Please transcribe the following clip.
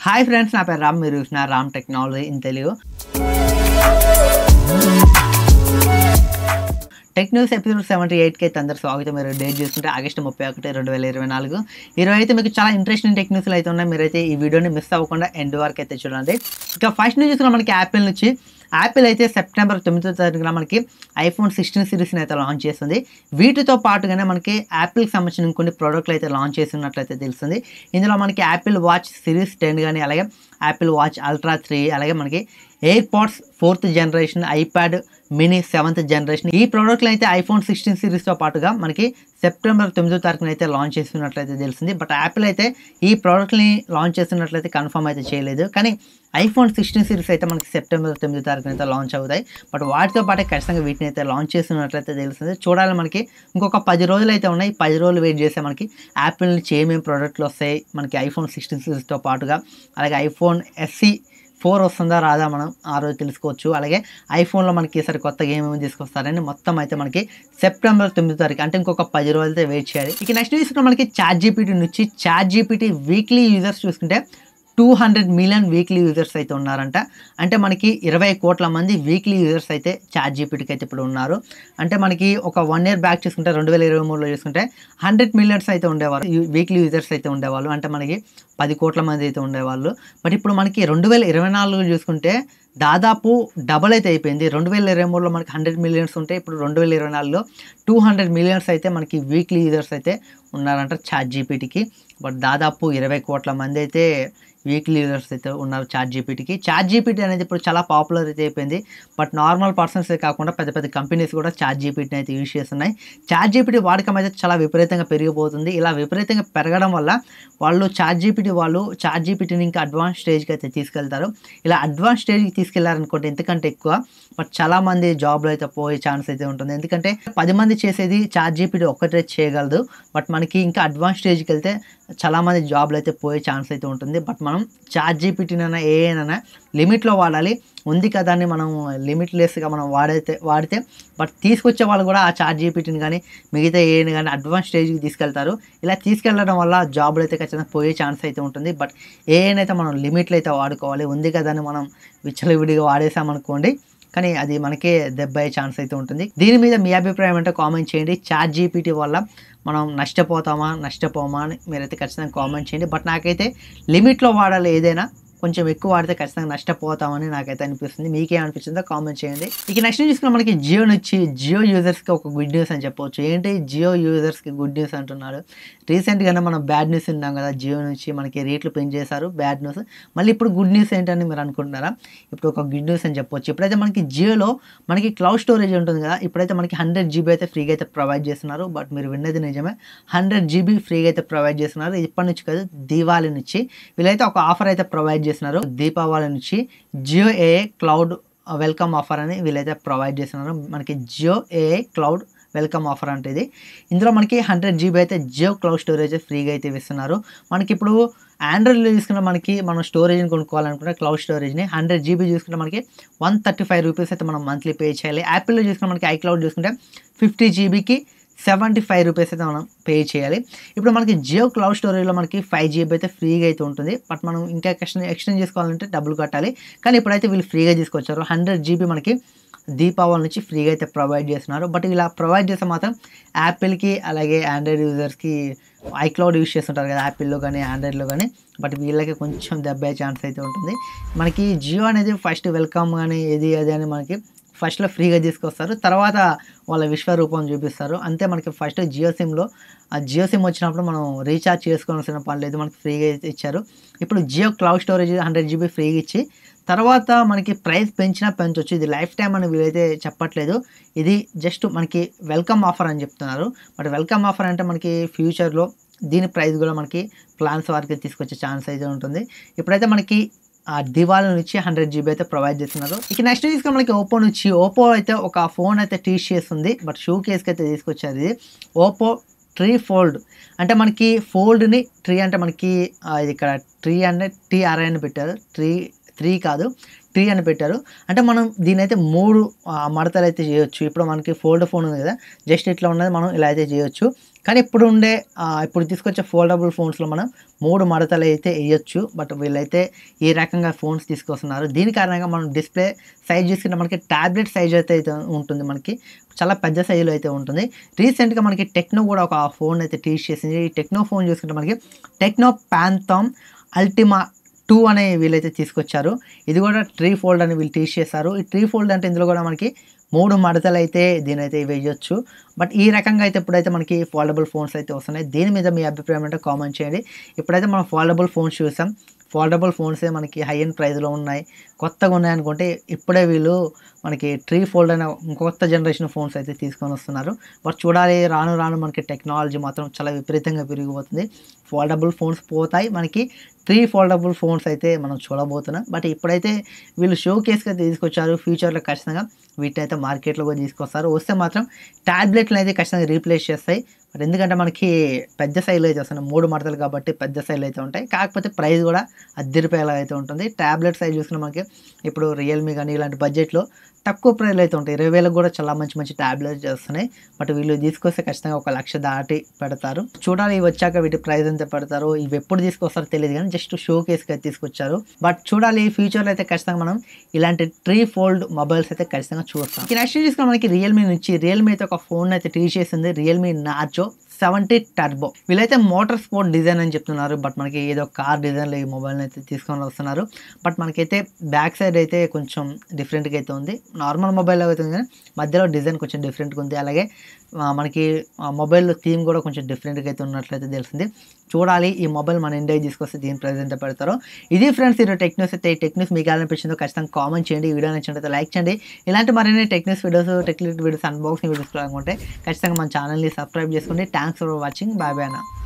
Hi friends, నా పేరు రామ్. మీరు చూసిన Ram technology in Telugu. Tech news episode 78కి అయితే అందరూ స్వాగతం. మీరు డేట్ చూసుకుంటే ఆగస్టు 31, 2024. ఈరోజు అయితే మీకు చాలా ఇంట్రెస్టింగ్ టెక్ న్యూస్లు అయితే ఉన్నాయి. మీరైతే ఈ వీడియోని మిస్ అవ్వకుండా ఎండ్ వరకు అయితే చూడండి. ఇక ఫస్ట్ న్యూస్ చూసుకున్న మనకి యాపిల్ నుంచి. యాపిల్ అయితే సెప్టెంబర్ 9వ తారీఖున మనకి iPhone 16 సిరీస్ని అయితే లాంచ్ చేస్తుంది. వీటితో పాటుగానే మనకి యాపిల్కి సంబంధించిన కొన్ని ప్రోడక్ట్లు అయితే లాంచ్ చేస్తున్నట్లయితే తెలుస్తుంది. ఇందులో మనకి యాపిల్ వాచ్ సిరీస్ 10 కానీ, అలాగే యాపిల్ వాచ్ అల్ట్రా 3, అలాగే మనకి AirPods 4th generation, iPad mini 7th generation, ఈ ప్రోడక్ట్లు అయితే iPhone 16 సిరీస్తో పాటుగా మనకి సెప్టెంబర్ 9వ తారీఖున అయితే లాంచ్ చేస్తున్నట్లయితే తెలిసింది. బట్ యాపిల్ అయితే ఈ ప్రోడక్ట్ని లాంచ్ చేస్తున్నట్లయితే కన్ఫర్మ్ అయితే చేయలేదు. కానీ iPhone 16 సిరీస్ అయితే మనకి సెప్టెంబర్ 9వ తారీఖున అయితే లాంచ్ అవుతాయి. బట్ వాటితో పాటే ఖచ్చితంగా వీటిని అయితే లాంచ్ చేస్తున్నట్లయితే తెలుస్తుంది. చూడాలి, మనకి ఇంకొక 10 రోజులు అయితే ఉన్నాయి. 10 రోజులు వెయిట్ చేస్తే మనకి యాపిల్ నుంచి ఏమేమి ప్రోడక్ట్లు వస్తాయి, మనకి iPhone 16 సిరీస్తో పాటుగా, అలాగే iPhone SE 4 వస్తుందా రాదా మనం ఆ రోజు తెలుసుకోవచ్చు. అలాగే ఐఫోన్లో మనకి ఈసారి కొత్తగా ఏమేమి తీసుకొస్తారని మొత్తం అయితే మనకి సెప్టెంబర్ 9వ తారీఖు, అంటే ఇంకొక 10 రోజులైతే వెయిట్ చేయాలి. ఇక నెక్స్ట్ తీసుకుంటే మనకి ChatGPT నుంచి. ChatGPT వీక్లీ యూజర్స్ చూసుకుంటే 200 మిలియన్ వీక్లీ యూజర్స్ అయితే ఉన్నారంట. అంటే మనకి 20 కోట్ల మంది వీక్లీ యూజర్స్ అయితే ChatGPTకి అయితే ఇప్పుడు ఉన్నారు. అంటే మనకి ఒక 1 year బ్యాక్ చూసుకుంటే 2023లో చూసుకుంటే 100 మిలియన్స్ అయితే ఉండేవారు, వీక్లీ యూజర్స్ అయితే ఉండేవాళ్ళు. అంటే మనకి 10 కోట్ల మంది అయితే ఉండేవాళ్ళు. బట్ ఇప్పుడు మనకి 2024 చూసుకుంటే దాదాపు డబల్ అయితే అయిపోయింది. 2023లో మనకి 100 మిలియన్స్ ఉంటే ఇప్పుడు 2024లో 200 మిలియన్స్ అయితే మనకి వీక్లీ యూజర్స్ అయితే ఉన్నారంట ChatGPTకి. బట్ దాదాపు 20 కోట్ల మంది అయితే వీక్లీ యూజర్స్ అయితే ఉన్నారు ChatGPTకి. ChatGPT అనేది ఇప్పుడు చాలా పాపులర్ అయితే అయిపోయింది. బట్ నార్మల్ పర్సన్సే కాకుండా పెద్ద పెద్ద కంపెనీస్ కూడా ChatGPTని అయితే యూజ్ చేస్తున్నాయి. ChatGPT వాడకం అయితే చాలా విపరీతంగా పెరిగిపోతుంది. ఇలా విపరీతంగా పెరగడం వల్ల వాళ్ళు ChatGPTని ఇంకా అడ్వాన్స్ స్టేజ్కి అయితే తీసుకెళ్తారు. ఇలా అడ్వాన్స్ స్టేజ్కి తీసుకెళ్లారనుకోండి, ఎంతకంటే ఎక్కువ బట్ చాలామంది జాబ్లో అయితే పోయే ఛాన్స్ అయితే ఉంటుంది. ఎందుకంటే 10 మంది చేసేది ChatGPT ఒక్కటే చేయగలదు. బట్ మనకి ఇంకా అడ్వాన్స్ స్టేజ్కి వెళ్తే చాలామంది జాబ్లు అయితే పోయే ఛాన్స్ అయితే ఉంటుంది. బట్ మనం ChatGPTనైనా ఏఐనైనా లిమిట్లో వాడాలి. ఉంది కదా అని మనం లిమిట్లెస్గా మనం వాడితే బట్ తీసుకొచ్చే వాళ్ళు కూడా ఆ ChatGPTని కానీ మిగతా ఏఐని కానీ అడ్వాన్స్ స్టేజ్కి తీసుకెళ్తారు. ఇలా తీసుకెళ్ళడం వల్ల జాబ్లు అయితే ఖచ్చితంగా పోయే ఛాన్స్ అయితే ఉంటుంది. బట్ ఏఐని అయితే మనం లిమిట్లో అయితే వాడుకోవాలి. ఉంది కదా అని మనం విచ్చలవిడిగా వాడేసామనుకోండి, కానీ అది మనకే దెబ్బ అయ్యే ఛాన్స్ అయితే ఉంటుంది. దీని మీద మీ అభిప్రాయం అంటే కామెంట్ చేయండి. ChatGPT వల్ల మనం నష్టపోమా అని మీరైతే ఖచ్చితంగా కామెంట్ చేయండి. బట్ నాకైతే లిమిట్లో వాడాలి. ఏదైనా కొంచెం ఎక్కువ వాడితే ఖచ్చితంగా నష్టపోతామని నాకైతే అనిపిస్తుంది. మీకేమనిపించిందో కామెంట్ చేయండి. ఇక నెక్స్ట్ చూసుకున్న మనకి జియో నుంచి. జియో యూజర్స్కి ఒక గుడ్ న్యూస్ అని చెప్పవచ్చు. ఏంటి జియో యూజర్స్కి గుడ్ న్యూస్ అంటున్నారు? రీసెంట్గానే మనం బ్యాడ్ న్యూస్ విన్నాం కదా, జియో నుంచి మనకి రేట్లు పెంచేశారు, బ్యాడ్ న్యూస్. మళ్ళీ ఇప్పుడు గుడ్ న్యూస్ ఏంటని మీరు అనుకుంటున్నారా? ఇప్పుడు ఒక గుడ్ న్యూస్ అని చెప్పొచ్చు. ఇప్పుడైతే మనకి జియోలో మనకి క్లౌడ్ స్టోరేజ్ ఉంటుంది కదా, ఇప్పుడైతే మనకి 100 GB అయితే ఫ్రీగా అయితే ప్రొవైడ్ చేస్తున్నారు. బట్ మీరు విన్నది నిజమే, 100 GB ఫ్రీగా అయితే ప్రొవైడ్ చేస్తున్నారు. ఇప్పటి నుంచి కాదు, దీపావళి నుంచి వీళ్ళైతే ఒక ఆఫర్ అయితే ప్రొవైడ్ చేస్తున్నారు. దీపావళి నుంచి Jio AI cloud welcome offer అని వీళ్ళైతే ప్రొవైడ్ చేస్తున్నారు. మనకి Jio AI cloud welcome offer అంటే ఇది. ఇందులో మనకి 100 GB అయితే జియో క్లౌడ్ స్టోరేజ్ ఫ్రీగా అయితే ఇస్తున్నారు. మనకి ఇప్పుడు ఆండ్రాయిడ్లో చూసుకుంటే మనకి మనం స్టోరేజ్ని కొనుక్కోవాలనుకుంటే క్లౌడ్ స్టోరేజ్ని 100 GB చూసుకుంటే మనకి 135 రూపీస్ అయితే మనం మంత్లీ పే చేయాలి. యాపిల్లో చూసుకుంటే మనకి ఐక్లౌడ్ చూసుకుంటే 50 GBకి 75 రూపీస్ అయితే మనం పే చేయాలి. ఇప్పుడు మనకి జియో క్లౌడ్ స్టోరేజ్లో మనకి 5 GB అయితే ఫ్రీగా అయితే ఉంటుంది. బట్ మనం ఇంకా ఎక్స్టెండ్ చేసుకోవాలంటే డబ్బులు కట్టాలి. కానీ ఇప్పుడైతే వీళ్ళు ఫ్రీగా తీసుకొచ్చారు. 100 GB మనకి దీపావళి నుంచి ఫ్రీగా అయితే ప్రొవైడ్ చేస్తున్నారు. బట్ ఇలా ప్రొవైడ్ చేస్తే మాత్రం యాపిల్కి అలాగే ఆండ్రాయిడ్ యూజర్స్కి ఐక్లౌడ్ యూజ్ చేస్తుంటారు కదా యాపిల్లో కానీ ఆండ్రాయిడ్లో కానీ, బట్ వీళ్ళకి కొంచెం దెబ్బ అయ్యే ఛాన్స్ అయితే ఉంటుంది. మనకి జియో అనేది ఫస్ట్ వెల్కమ్ కానీ అది అని మనకి ఫస్ట్లో ఫ్రీగా తీసుకొస్తారు, తర్వాత వాళ్ళ విశ్వరూపం చూపిస్తారు. అంతే. మనకి ఫస్ట్ జియో సిమ్ వచ్చినప్పుడు మనం రీఛార్జ్ చేసుకోవాల్సిన పని లేదు, మనకి ఫ్రీగా అయితే ఇచ్చారు. ఇప్పుడు జియో క్లౌడ్ స్టోరేజ్ 100 GB ఫ్రీగా ఇచ్చి తర్వాత మనకి ప్రైస్ పెంచవచ్చు. ఇది లైఫ్ టైం అని వీలైతే చెప్పట్లేదు, ఇది జస్ట్ మనకి వెల్కమ్ ఆఫర్ అని చెప్తున్నారు. బట్ వెల్కమ్ ఆఫర్ అంటే మనకి ఫ్యూచర్లో దీని ప్రైస్ కూడా మనకి ప్లాన్స్ వారికి తీసుకొచ్చే ఛాన్స్ అయితే ఉంటుంది. ఇప్పుడైతే మనకి దివాళి నుంచి 100 GB అయితే ప్రొవైడ్ చేస్తున్నారు. ఇక నెక్స్ట్ తీసుకుని మనకి ఓపో నుంచి. ఓపో అయితే ఒక ఫోన్ అయితే టీచ్ చేస్తుంది, బట్ షూ కేస్కి అయితే తీసుకొచ్చారు. ఇది ఓపో ట్రీ ఫోల్డ్. అంటే మనకి ఫోల్డ్ని ట్రీ అంటే మనకి ఇది ఇక్కడ ట్రీ అంటే TRI అని పెట్టారు, ట్రీ 3 కాదు 3 అని పెట్టారు. అంటే మనం దీనైతే 3 మడతలు అయితే చేయొచ్చు. ఇప్పుడు మనకి ఫోల్డ్ ఫోన్ ఉంది కదా, జస్ట్ ఇట్లా ఉన్నది మనం ఇలా అయితే చేయొచ్చు. కానీ ఇప్పుడు తీసుకొచ్చే ఫోల్డబుల్ ఫోన్స్లో మనం 3 మడతలు అయితే వేయొచ్చు. బట్ వీళ్ళైతే ఈ రకంగా ఫోన్స్ తీసుకొస్తున్నారు. దీని కారణంగా మనం డిస్ప్లే సైజ్ చూసుకుంటే మనకి ట్యాబ్లెట్ సైజ్ అయితే ఉంటుంది. మనకి చాలా పెద్ద సైజులో అయితే ఉంటుంది. రీసెంట్గా మనకి టెక్నో కూడా ఒక ఫోన్ అయితే టీచ్ చేసింది. ఈ టెక్నో ఫోన్ చూసుకుంటే మనకి టెక్నో ప్యాంథమ్ అల్టిమా 2 అనే వీళ్ళైతే తీసుకొచ్చారు. ఇది కూడా ట్రీ ఫోల్డ్ అని వీళ్ళు టీచ్ చేశారు. ఈ ట్రీ ఫోల్డ్ అంటే ఇందులో కూడా మనకి 3 మడతలు అయితే దీనైతే వేయొచ్చు. బట్ ఈ రకంగా అయితే ఇప్పుడైతే మనకి ఫోల్డబుల్ ఫోన్స్ అయితే వస్తున్నాయి. దీని మీద మీ అభిప్రాయం అంటే కామెంట్ చేయండి. ఇప్పుడైతే మనం ఫోల్డబుల్ ఫోన్స్ చూసాం. ఫోల్డబుల్ ఫోన్సే మనకి హై ఎండ్ ప్రైస్లో ఉన్నాయి, కొత్తగా ఉన్నాయనుకుంటే ఇప్పుడే వీళ్ళు మనకి ట్రీ ఫోల్డ్ అనే కొత్త జనరేషన్ ఫోన్స్ అయితే తీసుకొని వస్తున్నారు. బట్ చూడాలి, రాను రాను మనకి టెక్నాలజీ మాత్రం చాలా విపరీతంగా పెరిగిపోతుంది. ఫోల్డబుల్ ఫోన్స్ పోతాయి, మనకి ట్రీ ఫోల్డబుల్ ఫోన్స్ అయితే మనం చూడబోతున్నాం. బట్ ఇప్పుడైతే వీళ్ళు షో కేస్గా తీసుకొచ్చారు. ఫ్యూచర్లో ఖచ్చితంగా వీటిని అయితే మార్కెట్లో కూడా తీసుకొస్తారు. వస్తే మాత్రం ట్యాబ్లెట్లు అయితే ఖచ్చితంగా రీప్లేస్ చేస్తాయి. బట్ ఎందుకంటే మనకి పెద్ద సైజులో అయితే వస్తున్నాయి, 3 మడతలు కాబట్టి పెద్ద సైజులో అయితే ఉంటాయి. కాకపోతే ప్రైస్ కూడా రూ. 10 అయితే ఉంటుంది. ట్యాబ్లెట్ సైజ్ చూసుకున్న మనకి ఇప్పుడు రియల్మీ కానీ ఇలాంటి బడ్జెట్లో తక్కువ ప్రైస్లో అయితే ఉంటాయి. 20,000 కూడా చాలా మంచి మంచి ట్యాబ్లెట్స్ వస్తున్నాయి. బట్ వీళ్ళు తీసుకొస్తే ఖచ్చితంగా 1,00,000 దాటి పెడతారు. చూడాలి ఇవి వచ్చాక వీటి ప్రైస్ ఎంత పెడతారు, ఇవి ఎప్పుడు తీసుకొస్తారో తెలియదు కానీ జస్ట్ షో కేస్కి అయితే తీసుకొచ్చారు. బట్ చూడాలి ఫ్యూచర్లో అయితే ఖచ్చితంగా మనం ఇలాంటి ట్రీ ఫోల్డ్ మొబైల్స్ అయితే ఖచ్చితంగా చూస్తాం. నెక్స్ట్ చూసుకున్న మనకి రియల్మీ నుంచి రియల్మీ అయితే ఒక ఫోన్ అయితే టీచ్ చేసింది, రియల్మీ నార్జో 70 టర్బో. వీళ్ళైతే మోటార్ స్పోర్ట్ డిజైన్ అని చెప్తున్నారు. బట్ మనకి ఏదో కార్ డిజైన్లో ఈ మొబైల్ని అయితే తీసుకొని వస్తున్నారు. బట్ మనకైతే బ్యాక్ సైడ్ అయితే కొంచెం డిఫరెంట్గా అయితే ఉంది. నార్మల్ మొబైల్ అయితే ఉంది కానీ మధ్యలో డిజైన్ కొంచెం డిఫరెంట్గా ఉంది. అలాగే మనకి మొబైల్లో థీమ్ కూడా కొంచెం డిఫరెంట్గా అయితే ఉన్నట్లయితే తెలిసింది. చూడాలి ఈ మొబైల్ మన ఇండియాకి తీసుకొస్తే దీని ప్రైస్ ఎంత పెడతారో. ఇది ఫ్రెండ్స్ ఈరోజు టెక్ న్యూస్ అయితే. ఈ టెక్ న్యూస్ మీకు ఎలా అనిపించిందో ఖచ్చితంగా కామెంట్ చేయండి. ఈ వీడియో నచ్చినట్లయితే లైక్ చేయండి. ఇలాంటి మరిన్ని tech news videos, tech videos, unboxing videos అనుకుంటే ఖచ్చితంగా మన ఛానల్ని సబ్స్క్రైబ్ చేసుకోండి. Thanks for watching. Bye bye అన్న.